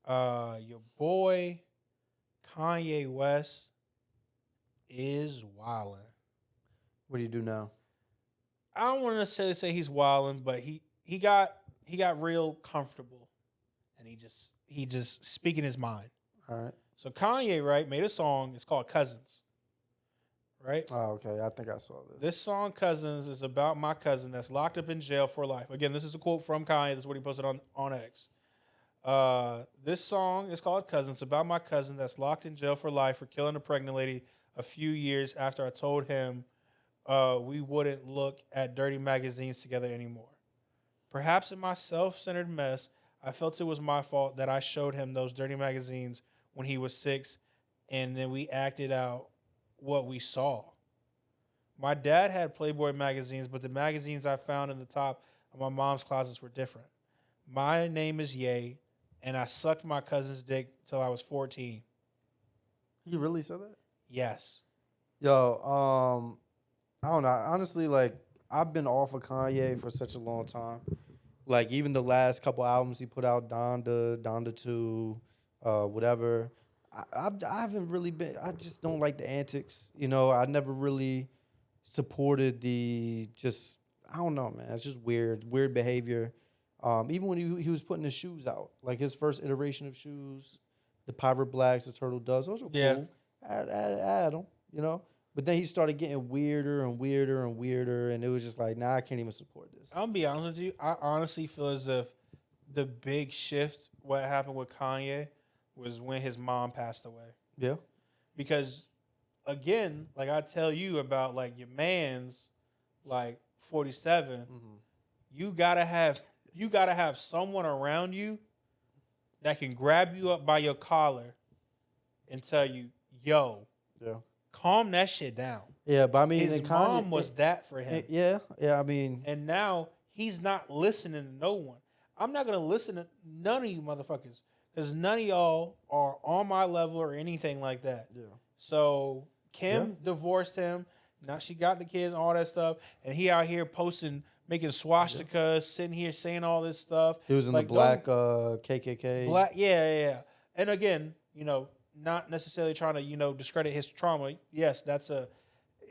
Your boy Kanye West is wildin'. What do you do now? I don't want to necessarily say he's wildin', but he got real comfortable, and he just speaking his mind. All right. So Kanye, right, made a song. It's called Cousins, right? Oh, okay. I think I saw this. This song, Cousins, is about my cousin that's locked up in jail for life. Again, this is a quote from Kanye. This is what he posted on X. This song is called Cousins. It's about my cousin that's locked in jail for life for killing a pregnant lady a few years after I told him we wouldn't look at dirty magazines together anymore. Perhaps in my self-centered mess, I felt it was my fault that I showed him those dirty magazines when he was 6, and then we acted out what we saw. My dad had Playboy magazines, but the magazines I found in the top of my mom's closets were different. My name is Ye, and I sucked my cousin's dick till I was 14. You really said that? Yes. Yo, I don't know. Honestly, like I've been off of Kanye for such a long time. Like even the last couple albums he put out, Donda 2, whatever. I haven't really been. I just don't like the antics. You know, I never really supported the just. I don't know, man. It's just weird behavior. Even when he was putting his shoes out, like his first iteration of shoes, the Pirate Blacks, the Turtle Doves, those were cool. Yeah. I had them, you know. But then he started getting weirder and weirder and weirder, and it was just like, nah, I can't even support this. I'm gonna be honest with you. I honestly feel as if the big shift, what happened with Kanye, was when his mom passed away. Yeah. Because, again, like I tell you about, like your man's, like 47, you gotta have someone around you that can grab you up by your collar and tell you, "Yo, Yeah. calm that shit down." Yeah, but I mean, His and mom was that for him. Yeah. I mean, And now he's not listening to no one. I'm not going to listen to none of you motherfuckers because none of y'all are on my level or anything like that. yeah. So Kim divorced him. Now she got the kids and all that stuff. And he out here posting, making swastikas, sitting here saying all this stuff. He was in like, the black KKK. Black, yeah. And again, not necessarily trying to, discredit his trauma. Yes, that's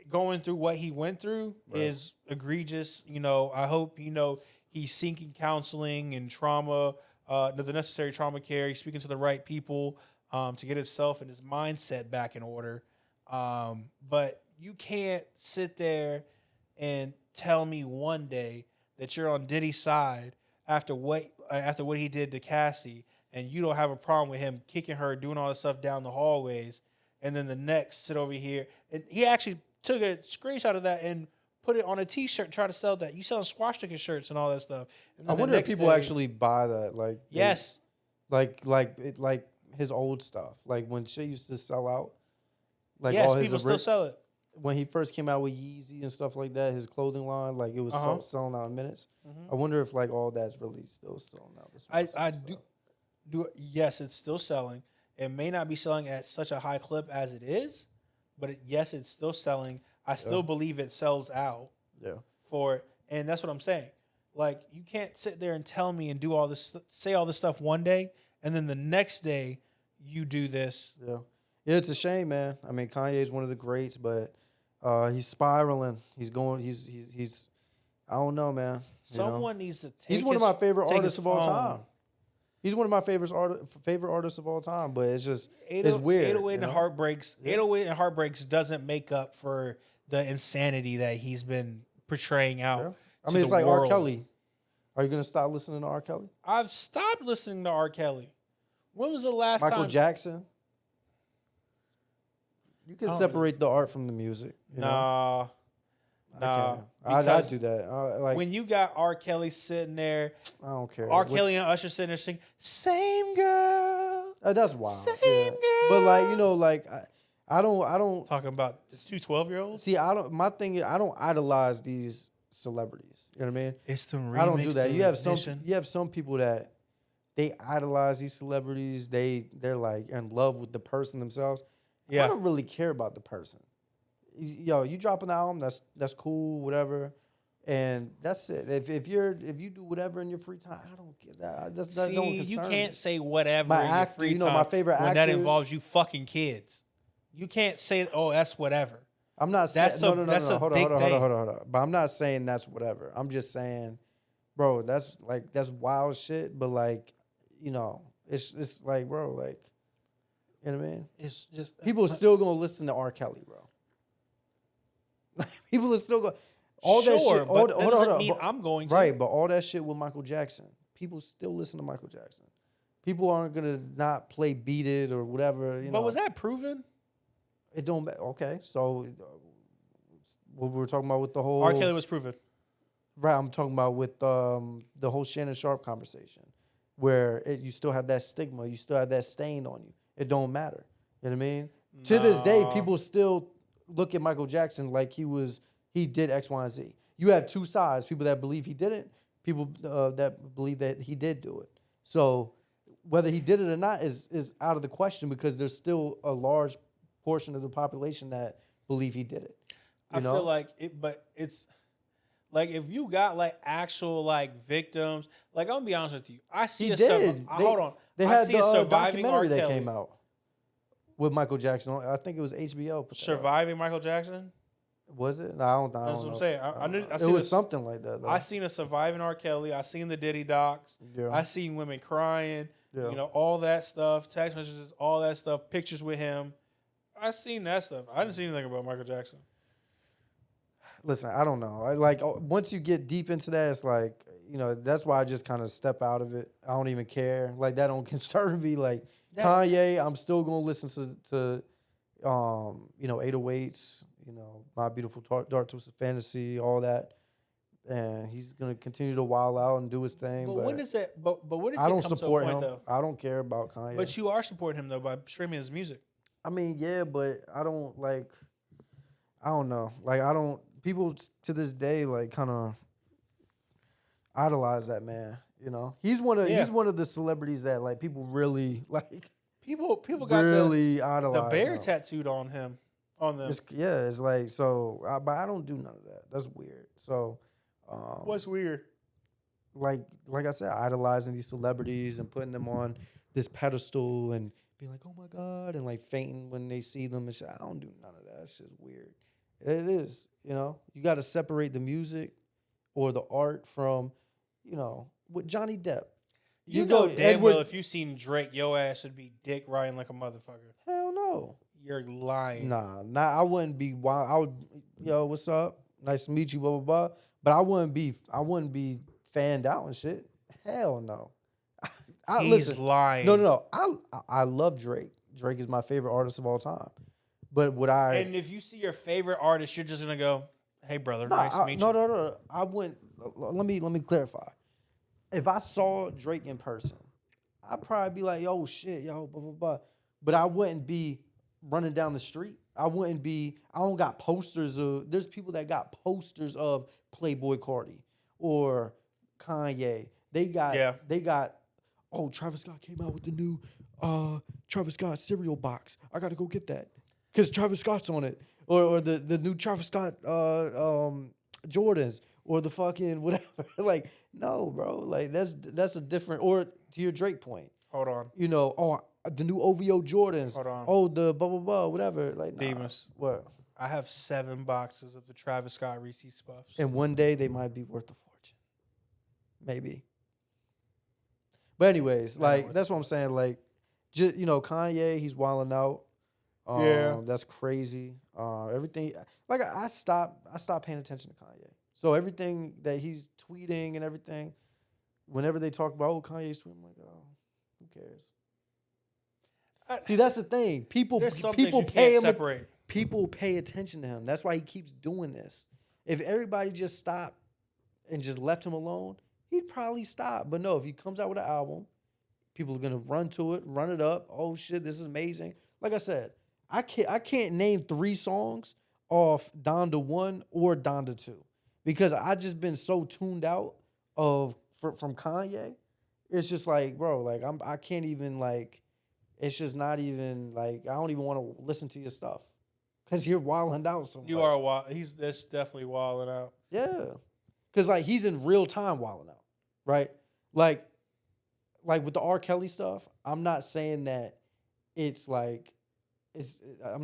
going through what he went through is egregious. I hope, he's seeking counseling and trauma, the necessary trauma care. He's speaking to the right people to get himself and his mindset back in order. But you can't sit there and tell me one day that you're on Diddy's side after what he did to Cassie, and you don't have a problem with him kicking her, doing all this stuff down the hallways, and then the next sit over here. And he actually took a screenshot of that and put it on a T-shirt and try to sell that. You selling swastika shirts and all that stuff. And I then wonder if people actually buy that. Like yes, like his old stuff. Like when shit used to sell out. Like yes, all his people still sell it. When he first came out with Yeezy and stuff like that, his clothing line, like it was selling out in minutes. I wonder if like all that's really still selling out. I do. Yes, it's still selling. It may not be selling at such a high clip as it is, but yes, it's still selling. I still believe it sells out. Yeah. And that's what I'm saying. Like you can't sit there and tell me and do all this, say all this stuff one day, and then the next day you do this. Yeah. Yeah, it's a shame, man. I mean, Kanye is one of the greats, but he's spiraling. He's going. He's. I don't know, man. Someone needs to take. He's one of my favorite artists of all time. He's one of my favorite artists of all time, but it's just it's weird. 808 and Heartbreaks. 808 and Heartbreaks doesn't make up for the insanity that he's been portraying out. Yeah. I mean, it's like world. R. Kelly. Are you gonna stop listening to R. Kelly? I've stopped listening to R. Kelly. When was the last time? Michael Jackson. You can separate the art from the music. Nah. I do that. Like when you got R. Kelly sitting there, I don't care. R. Kelly and Usher sitting there singing, "Same girl." That's wild. Same girl. But like, I don't talking about two 12-year-olds. See, my thing is I don't idolize these celebrities. You know what I mean? It's the remix. I don't do that. You have some people that they idolize these celebrities. They're like in love with the person themselves. Yeah. I don't really care about the person. You dropping the album, that's cool, whatever. And that's it. If you do whatever in your free time, I don't get that. That don't See, concern you me. can't say whatever My in your actor, free you know, time my favorite when that actors- involves you fucking kids. You can't say, "Oh, that's whatever." I'm not That's saying a- no. that's a Hold big on. thing. Hold on. But I'm not saying that's whatever. I'm just saying, bro, that's wild shit. But like, you know, it's like, bro, like, you know what I mean? It's just People are still gonna listen to R. Kelly, bro. People are still going. All that Sure, shit. but that Hold doesn't on. mean I'm going to. Right, but all that shit with Michael Jackson, people still listen to Michael Jackson. People aren't gonna not play "Beat It" or whatever. You know. But was that proven? It don't matter. Okay, so what we were talking about with the whole R. Kelly was proven. right. I'm talking about with the whole Shannon Sharp conversation, where you still have that stigma, you still have that stain on you. It don't matter. You know what I mean? To this day, Nah. people still look at Michael Jackson like he did X, Y, and Z. You have two sides: people that believe he didn't, people that believe that he did do it. So whether he did it or not is out of the question because there's still a large portion of the population that believe he did it. I feel like it, but it's like if you got like actual like victims, like I'm gonna be honest with you, I see He a did. hold on, They I had see a the surviving R. documentary that Kelly. came out with Michael Jackson. I think it was HBO. put that out. Surviving Michael Jackson. Was it? No, I don't That's know. what I'm saying. I It seen was this- something like that. Though. I seen a surviving R. Kelly. I seen the Diddy docs. Yeah. I seen women crying. Yeah. You know, all that stuff, text messages, all that stuff, pictures with him. I seen that stuff. I didn't see anything about Michael Jackson. Listen, I don't know. Once you get deep into that, it's like, you know, that's why I just kind of step out of it. I don't even care. Like, that don't concern me. Like, Kanye, I'm still going to listen to you know, 808s, you know, My Beautiful Dark Twisted Fantasy, all that. And he's going to continue to wild out and do his thing. But when does that? But when does I it don't come support to a him. point, though? I don't care about Kanye. But you are supporting him though by streaming his music. I mean, yeah, but I don't like. I don't know. Like, I don't. People to this day like kind of idolize that man. You know, he's one of the celebrities that like people really like. People got really the idolize bear him. tattooed on him. On them. It's like so. But I don't do none of that. That's weird. So, What's weird? like I said, idolizing these celebrities and putting them on this pedestal and being like, oh my God, and like fainting when they see them and shit. I don't do none of that. It's just weird. It is, you know. You got to separate the music or the art from, you know, with Johnny Depp. You know damn well if you seen Drake, your ass would be dick riding like a motherfucker. Hell no. You're lying. Nah, I wouldn't be wild. I would, yo, what's up? Nice to meet you, blah blah blah. But I wouldn't be fanned out and shit. Hell no. He's lying. No. I love Drake. Drake is my favorite artist of all time. But would I? And if you see your favorite artist, you're just gonna go, "Hey, brother, nice to meet you." No. I wouldn't. Let me clarify. If I saw Drake in person, I'd probably be like, "Yo, shit, yo, blah blah blah." But I wouldn't be running down the street. I don't got posters of. There's people that got posters of Playboy Cardi or Kanye. They got. Oh, Travis Scott came out with the new Travis Scott cereal box. I got to go get that because Travis Scott's on it, or the new Travis Scott Jordans, or the fucking whatever. Like, no, bro. Like that's a different. Or to your Drake point. Hold on. You know, the new OVO Jordans. Hold on. Oh, the blah blah blah, whatever. Like, nah. Demus. What? I have 7 boxes of the Travis Scott Reese's Puffs. And one day they might be worth a fortune. Maybe. But anyways, like that's what I'm saying. Like, just, you know, Kanye, he's wilding out. Yeah. That's crazy. Everything. Like I stopped paying attention to Kanye. So everything that he's tweeting and everything, whenever they talk about Kanye's tweeting, I'm like, oh, who cares? See, that's the thing. People pay him. Separate. People pay attention to him. That's why he keeps doing this. If everybody just stopped and just left him alone, he'd probably stop. But no, if he comes out with an album, people are gonna run to it, run it up. Oh shit, this is amazing. Like I said, I can't name 3 songs off Donda 1 or Donda 2 because I just been so tuned out from Kanye. It's just like, bro, like I can't even like. It's just not even like I don't even want to listen to your stuff because you're wilding out so much. You are wild. That's definitely wilding out. Yeah. Because like he's in real time wilding out, right? Like with the R. Kelly stuff, I'm not saying that it's like I'm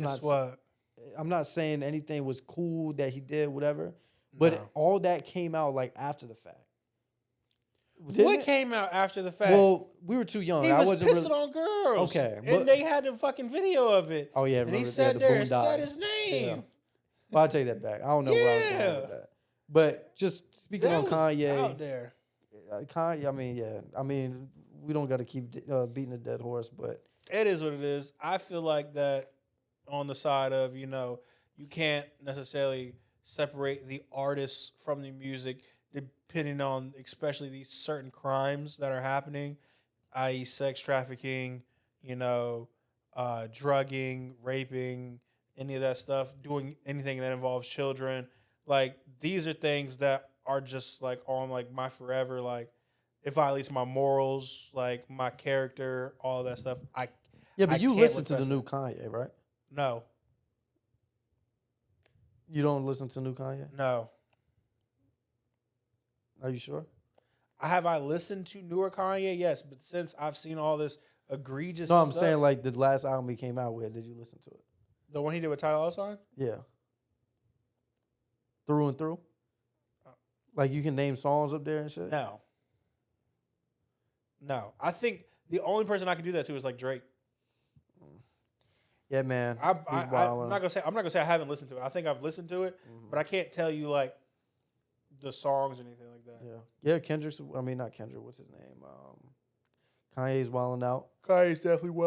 not saying anything was cool that he did, whatever. But No. all that came out like after the fact. What came out after the fact? Well, we were too young. He I was wasn't pissing on girls. Okay, and they had the fucking video of it. Oh yeah, and he remember, sat the there and Boondocks. said his name. Yeah. Well, I'll take that back. I don't know where I was going with that. But just speaking That on was Kanye, out there. Kanye. I mean, yeah. I mean, we don't got to keep beating a dead horse, but It is what it is. I feel like that on the side of, you can't necessarily separate the artists from the music depending on especially these certain crimes that are happening, i.e. sex trafficking, drugging, raping, any of that stuff, doing anything that involves children. Like, these are things that are just like on like my forever, like if I at least my morals, like my character, all of that stuff. yeah. But I you can't listen to the repress new it. Kanye, right? No, You don't listen to new Kanye? no. Are you sure? I listened to newer Kanye? Yes, but since I've seen all this egregious No, I'm stuff, saying like the last album he came out with. Did you listen to it? the one he did with Tyler Osine? Yeah. Through and through? Like you can name songs up there and shit? No. No. I think the only person I can do that to is like Drake. Yeah, man. I'm He's not gonna say I haven't listened to it. I think I've listened to it, but I can't tell you like the songs or anything like that. Yeah. Kendrick's, I mean, not Kendrick, what's his name? Kanye's wilding out. Kanye's definitely